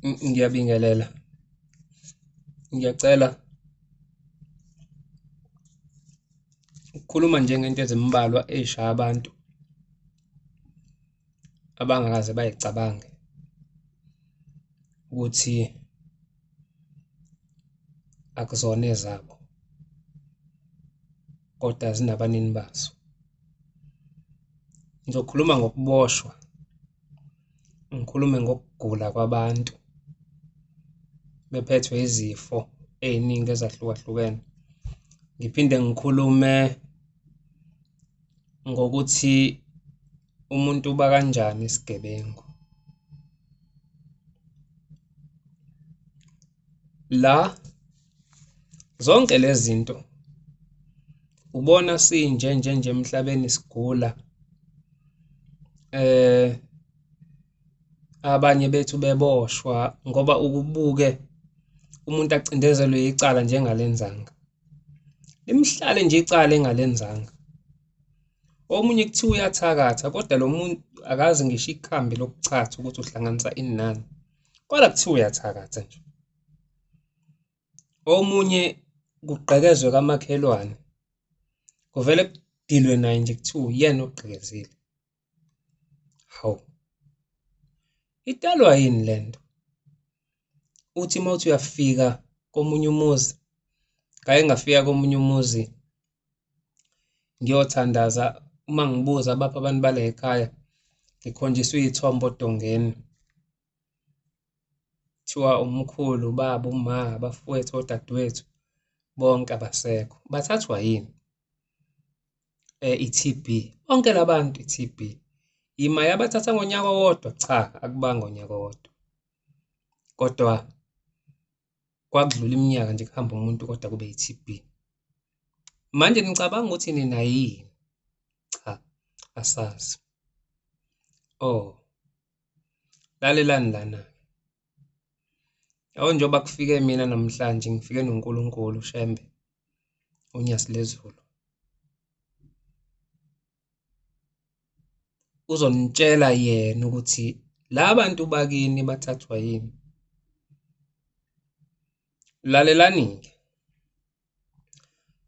Ngiyabingelela. Ngiyacela ukukhuluma ngento ezimbalwa ey'shaya abantu abangakaze bayicabange ukuthi akuzona ezabo, kodwa zinabanini bazo. Ngizokhuluma ngokuboshwa, ngikhulume ngokugula kwabantu bephethwe izifo ey'ningi ezahlukahlukene. Ngiphinde ngikhulume ngokuthi umuntu uba kanjani isigebengu. Zonke lezi zinto ubona sinje emhlabeni sigula. Abanye bethu beboshwa ngoba ukubuke umuntu acindezelwe icala njengalenzanga, limhlale nje icala engalenzanga. Omunye kuthiwa uyathakatha, kodwa lo muntu akazi ngisho ikhambi lokuchatha ukuthi uhlanganisa ini nani, kodwa kuthiwa uyathakatha nje. Omunye kugqekezwe kamakhelwane, kuvele kudilwe naye nje kuthiwa uyena ogqekezile. Hawu, idalwa yini le nto? Uthi uma uthi uyafika komunye umuzi, ngake ngafika komunye umuzi ngiyothandaza. Uma ngibuza abapha abantu bala ekhaya, ngikhonjiswe iy'thombe odongeni. Kuthiwa umkhulu, ubaba, uma, abafowethu, odadewethu bonke abasekho. Bathathwa yini? I-T_B. Bonke la bantu i-T_B. Yima yabathatha ngonyaka owodwa? Cha, akubanga ngonyaka owodwa. Kodwa kwakudlula iminyaka nje kuhamba umuntu kodwa kube i-T_B. Manje nicabanga ukuthi nina yini? Cha, asazi. Lalelani lana. Yabo njengoba kufike mina namhlanje, ngifike noNkulunkulu Ushembe, unyasi lezulu. Uzonitshela yena ukuthi la bantu bakini bathathwa yini. Lalelani-ke,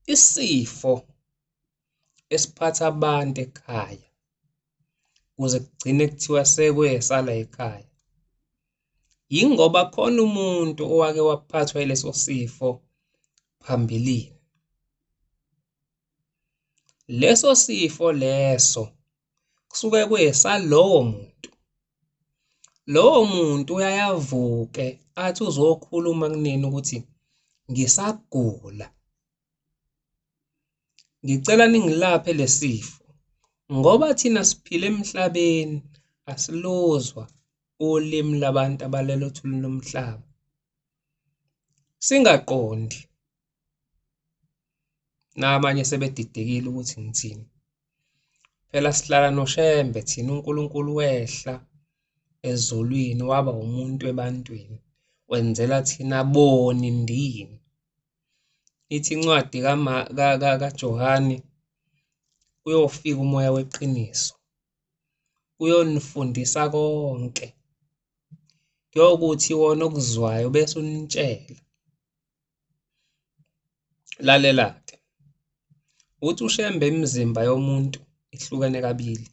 isifo esiphatha abantu ekhaya ukuze kugcine kuthiwa sekwesala ekhaya, yingoba khona umuntu owake waphathwa yileso sifo phambilini. Leso sifo leso kusuke kwesalowo muntu. Lowo muntu uyayavuke athi uzokhuluma kunina ukuthi ngisagula. Ngicela ningilaphe lesifo ngoba thina siphila emhlabeni, asiluzwa ulimi labantu abalele othulini lomhlaba. Singaqondi. Namanye sebedidekile ukuthi ngithini. Phela sihlala noShembe thina, uNkulunkulu wehla ezulwini waba umuntu ebantwini, wenzela thina boni ndini. Ithi incwadi kaJohane, uyofika umoya weqiniso, uyonifundisa konke, kuyokuthi wona okuzwayo bese unitshela. Lalela-ke, uthi uShembe imizimba yomuntu ihlukene kabili.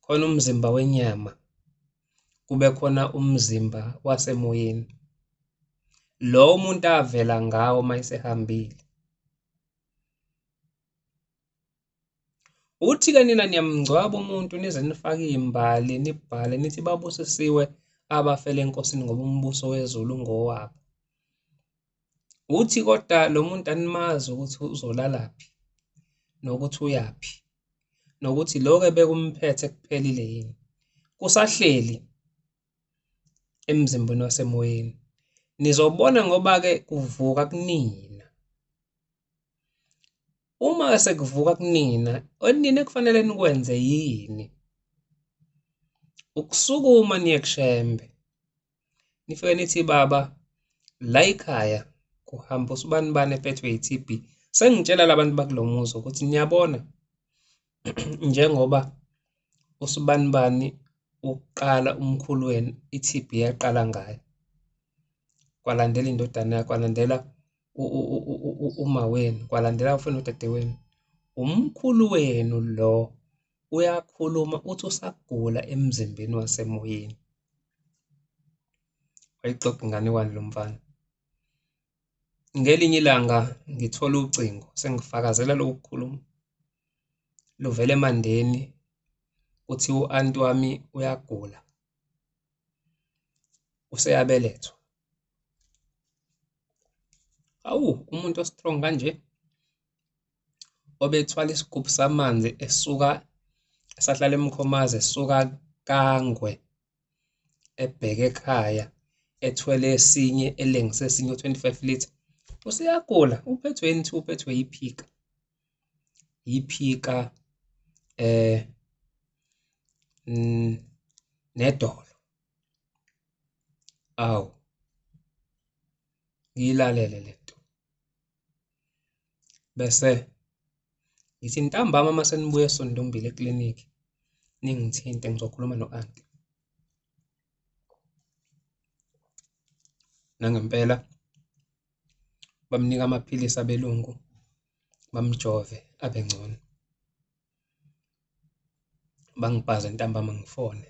Khona umzimba wenyama, kube khona umzimba wasemoyeni. Lo umuntu avela ngawo uma esehambile. Uthi-ke nina niyamngcwaba umuntu nize nifake iy'mbali nibhale nithi babusisiwe abafele enkosini ngoba umbuso wezulu ngowabo. Uthi kodwa lo muntu animazi ukuthi uzolalaphi, nokuthi uyaphi, nokuthi lokho ebekumphethe kuphelile yini. Kusahleli emzimbeni wasemoyeni. Nizobona ngoba-ke kuvuka kunina. Uma sekuvuka kunina, onina ekufanele nikwenze yini? Ukusukuma niye kuShembe, nifike nithi baba, la ekhaya kuhamba usibanibani ephethwe i-T_B. Sengitshela labantu bakulo muzi ukuthi niyabona, njengoba usibanibani ukuqala umkhulweni i-TB yaqala ngayo, kwalandela indodana yakhe, kwalandela umawenu, kwalandela abafana nodadewenu. Umkhulu wenu lo uyakhuluma uthi usagula emzimbeni wasemoyeni. Wayixoxa inganekwane lo mfana. Ngelinye ilanga ngithola ucingo, sengifakazela lokhu kukhuluma, luvela emandeni, uthi u-anti wami uyagula, useyabelethwa. Awu, umuntu o-strong kanje, obethwala isigubhu samanzi esuka, esahlala eMkhomazi, esuka Kangwe, ebheke ekhaya, ethwele esinye, elengise esinye u-25 litre. Useyagula, uphethwe yini? Uphethwe yiphika. Yiphika nedolo. Awu, ngiyilalele lento. Bese ngithi ntambama uma senibuya eSondombili eklinikhi, ningithinte ngizokhuluma no-anti. Nangempela bamnika amaphilisi abelungu, bamjove abe ngcono. Bangibhaze ntambama ngifone.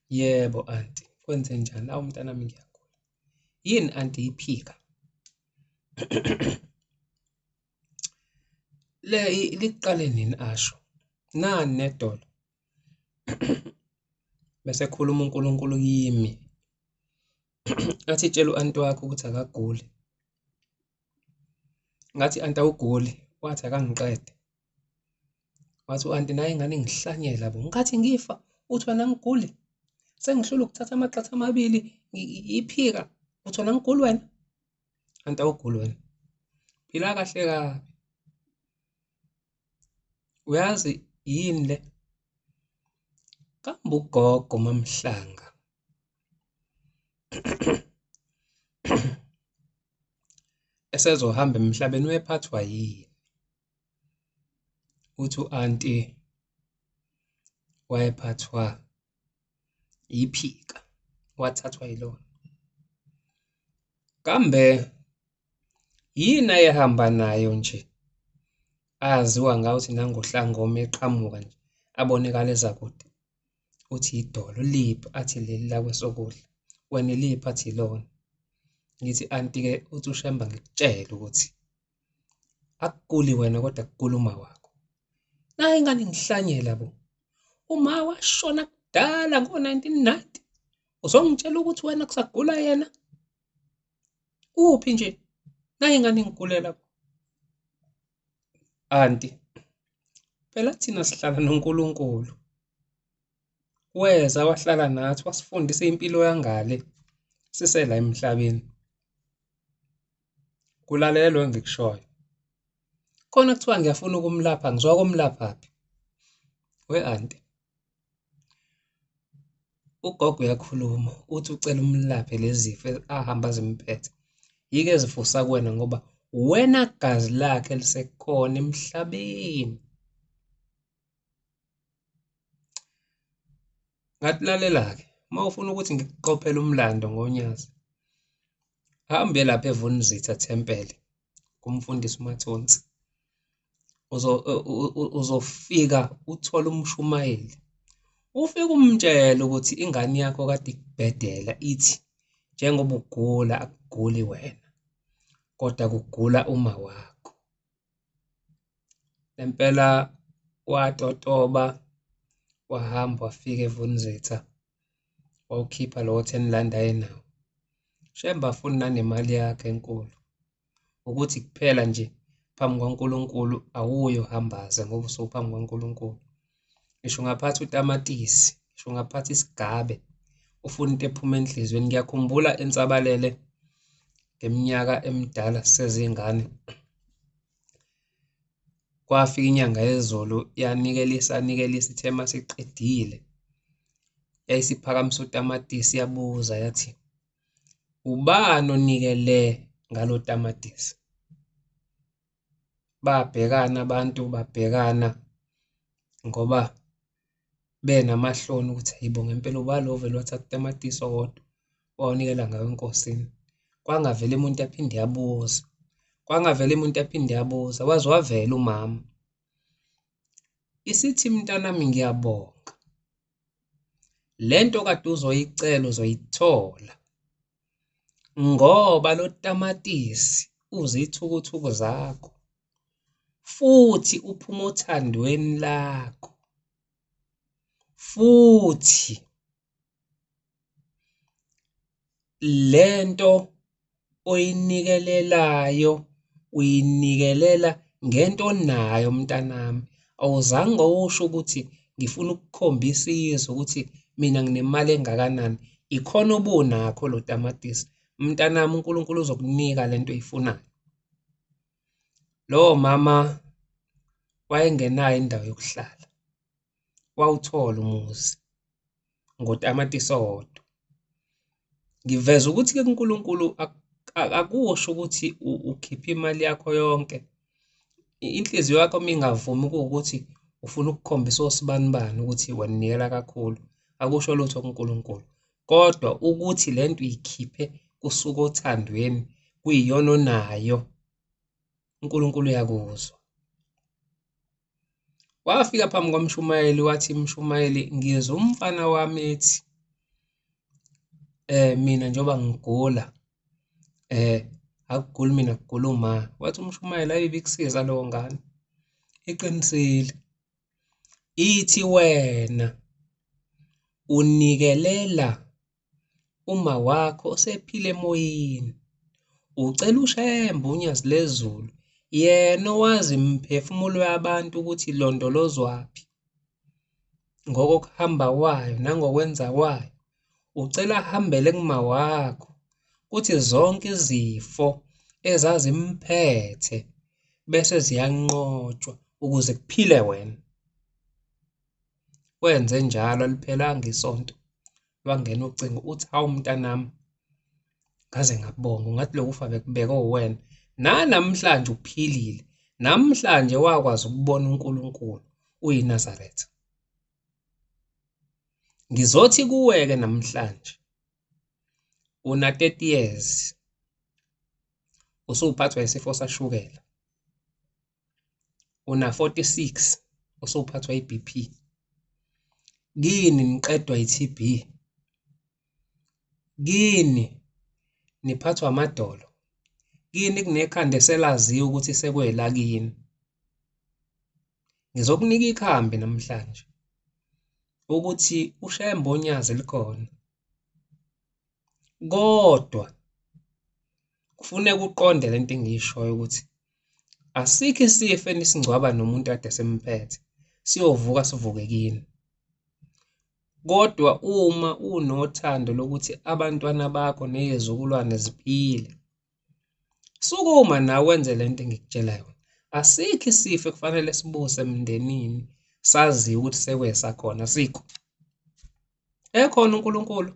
Yebo anti, kwenze njani? Awu mntanami ngiyagula. Yini anti iphika? Liqale nini asho? Nani nedolo? Bese khuluma uNkulunkulu kimi. Athi tshela u-anti wakho ukuthi akaguli. Ngathi anti awuguli, wathi akangiqede. Wathi u-anti naye ingane ngihlanyela bo. Ngathi ngifa, uthi wena ngiguli. Sengihlula ukuthatha amagxathu amabili iphika. Uthi wena ngiguli wena. Anti awuguli wena. Phila kahle kabi. Uyazi yini le? Kambe ugogo Mamhlanga esezohamba emhlabeni wephathwa yini? Uthi u-anti wayephathwa iphika, wathathwa yilona. Kambe yini ayehamba nayo nje, aziwa ngathi nangohlanga eqhamuka nje, abonekala ezakude. Uthi idolo liphi? Athi leli lakwesokudla. Wena liphi? Athi ilona. Ngithi anti-ke, uthi Ushembe ngikutshele ukuthi akuguli wena kodwa kugula uma wakho. Naye ingane ngihlanyela bo. Uma washona kudala ngo-1990. Uzongitshela ukuthi wena kusagula yena? Uphi nje? Naye ingane ngigulela bo. Anti, phela thina sihlala noNkulunkulu. Weza wahlala nathi wasifundisa impilo yangale sisela emhlabeni. Kulalelwe ngikushoyo. Khona kuthiwa ngiyafuna ukumlapha, ngizwa kumlaphaphi. We-anti, ugogo uyakhuluma uthi ucela umlaphe lezi zifo ahamba zimphethe. Yike ezivusa kuwena ngoba wena gazi lakhe lisekhona emhlabeni. Ngathi lalela-ke, uma ufuna ukuthi ngikuqophele umlando ngoNyazi, hambe lapha eVunizitha Thempele kumfundisi uMathonsi. Uzofika uthole umshumayeli. Ufike umtshele ukuthi ingane yakho kade ikubhedela ithi njengoba ugula akuguli wena, kodwa kugula uma wakho. Lempela watotoba, wahamba wafika eVunizitha, wawukhipha lo 10 rand ayenawo. Ushembe afuna nanemali yakhe enkulu, ukuthi kuphela nje phambi kwaNkulunkulu awuyo hambaze ngoba usuphambi kwaNkulunkulu. Ngisho ungaphatha utamatisi, ngisho ungaphatha isigabe, ufuna into ephuma enhlizweni. Ngiyakhumbula eNsabalele ngeminyaka emidala sisezingane, kwafika inyanga yezulu yanikelisa ithe masiqedile, yayisiphakamisa utamatisi, yabuza yathi, ubani onikele ngalo tamatisi? Babhekana abantu, babhekana ngoba benamahloni ukuthi hayibo ngempela ubalo vele wathatha utamatisi owodwa wawunikela ngayo enkosini. Kwangavele umuntu aphinde yabuza. Waze wavela umama. Isithi mntanami ngiyabonga. Lento kade uzoyicela uzoyithola. Ngoba lo tamatisi uzithukuthuku zakho. Futhi uphuma othandweni lakho. Futhi lento oyinikelelayo uyinikelela ngento onayo mntanami. Awuzange usho ukuthi ngifuna ukukhombisa izwe ukuthi mina nginemali engakanani. Ikhona obunakho lo tamatisi. Mntanami uNkulunkulu uzokunika lento oyifunayo. Lo mama wayengenayo indawo yokuhlala. Wawuthola umuzi ngotamatisi owodwa. Ngiveza ukuthi-ke uNkulunkulu akusho ukuthi ukhipha imali yakho yonke. Inhliziyo yakho mingavumi ukuthi ufuna ukukhombisa osibanibani ukuthi wanikela kakhulu. Akusho lutho kuNkulunkulu. Kodwa ukuthi lento uyikhiphe kusuka othandweni kuyiyona onayo. uNkulunkulu uyakuzwa. Wafika phambi kwaMshumayeli wathi Mshumayeli ngizwe umfana wami ethi mina njengoba ngigula akuguli mina kugula uma. Wathi uMshumayeli ayibe kusiza lowo ngane. Iqinisile. Ithi wena unikelela uma wakho osephila emoyeni. Ucela uShembe unyazi lezulu. Yena owazi imphefumulo yabantu ukuthi ilondolozwaphi. Ngokuhamba kwayo nangokwenza kwayo. Ucela ahambele kuma wakho kuthi zonke izifo ezazimphethe bese ziyanqotshwa ukuze kuphile wena. Wenze njalo aliphelanga isonto. Lwangena ucingo uthi hawu mntanami ngaze ngakubonga ungathi lokufa bekubeka uwena. Namhlanje uphilile. Namhlanje wakwazi ukubona uNkulunkulu uyiNazaretha. Ngizothi kuweke namhlanje una 30 years usuphathwa isifo sashukela. Una 46 usuphathwa iBP. Kini niqedwa iTB. Kini niphathwa amadolo. Kini kunekhanda eselaziyo ukuthi sekwela kini. Ngizokunika ikhambi namhlanje ukuthi uShembe onyazi likhona. Kodwa kufuneka uqonde lento engiyishoyo ukuthi asikho isifo enisingcwaba nomuntu ade semphethe siyovuka sivuke kini. Kodwa uma unothando lokuthi abantwana bakho nezizukulwane ziphile, sukuma nawe wenze lento engikutshela yona. Asikho isifo ekufanele sibuse emndenini sazi ukuthi sekwesakhona sikho. Ekhona uNkulunkulu.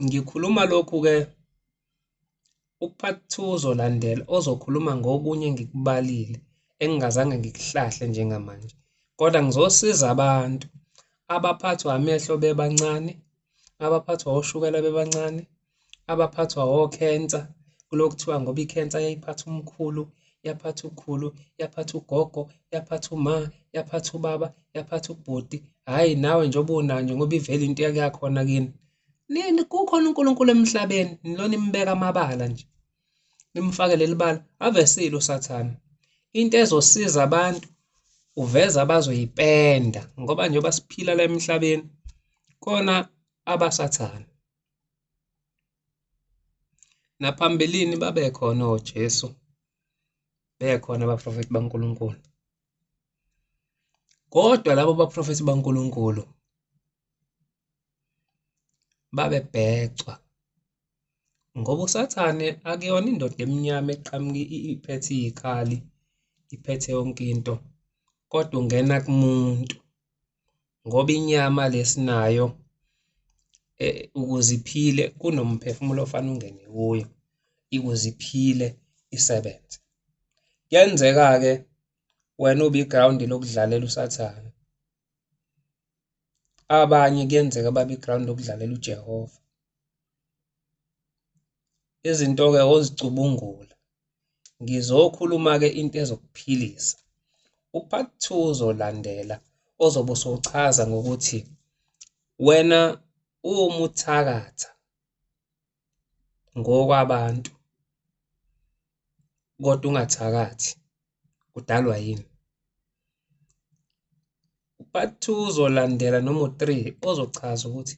Ngikhuluma lokhu-ke ukuphatha uzolandela ozokhuluma ngokunye ngikubalile engingazange ngikuhlahle njengamanje. Kodwa ngizosiza abantu abaphathwa amehlo bebancane, abaphathwa oshukela bebancane, abaphathwa okhensa. Kulokhu kuthiwa ngoba ikhensa yayiphatha umkhulu, yaphatha ukhulu, yaphatha ugogo, yaphatha uma, yaphatha ubaba, yaphatha ubhuti. Hhayi nawe njengoba unayo ngoba ivele into yakhona kini. Nini kukhona uNkulunkulu emhlabeni nilona imbeka amabala nje. Nimfake leli bala avesile uSathane. Into ezosiza abantu uveza abazoyipenda ngoba njengoba siphila la emhlabeni khona abasathane. Naphambilini babekhona oJesu. Bekhona abaprofeti baNkulunkulu. Kodwa labo baprofeti baNkulunkulu babebhecwa ngoba uSathane akuyona indoda emnyama eqhamuka iphethe izikhali, iphethe yonke into. Kodwa ungena kumuntu ngoba inyama lesinayo ukuze iphile kunomphefumulo ofana ungene kuyo ukuze iphile isebenze. Kuyenzeka-ke wena ube igrawundi lokudlalela usathane. Abanye kuyenzeka babe igrawundi lokudlalela uJehova. Izinto-ke ozicubungula. Ngizokhuluma-ke into ezokuphilisa. U-part 2 uzolandela ozobe usowuchaza ngokuthi wena uma uthakatha ngokwabantu kodwa ungathakathi kudalwa yini. U-part 2 uzolandela noma u-3 ozochaza ukuthi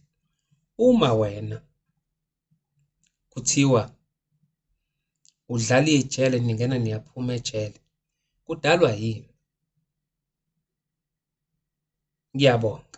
uma wena kuthiwa udlala ijele ningena niyaphuma ejele kudalwa yini. Ngiyabonga.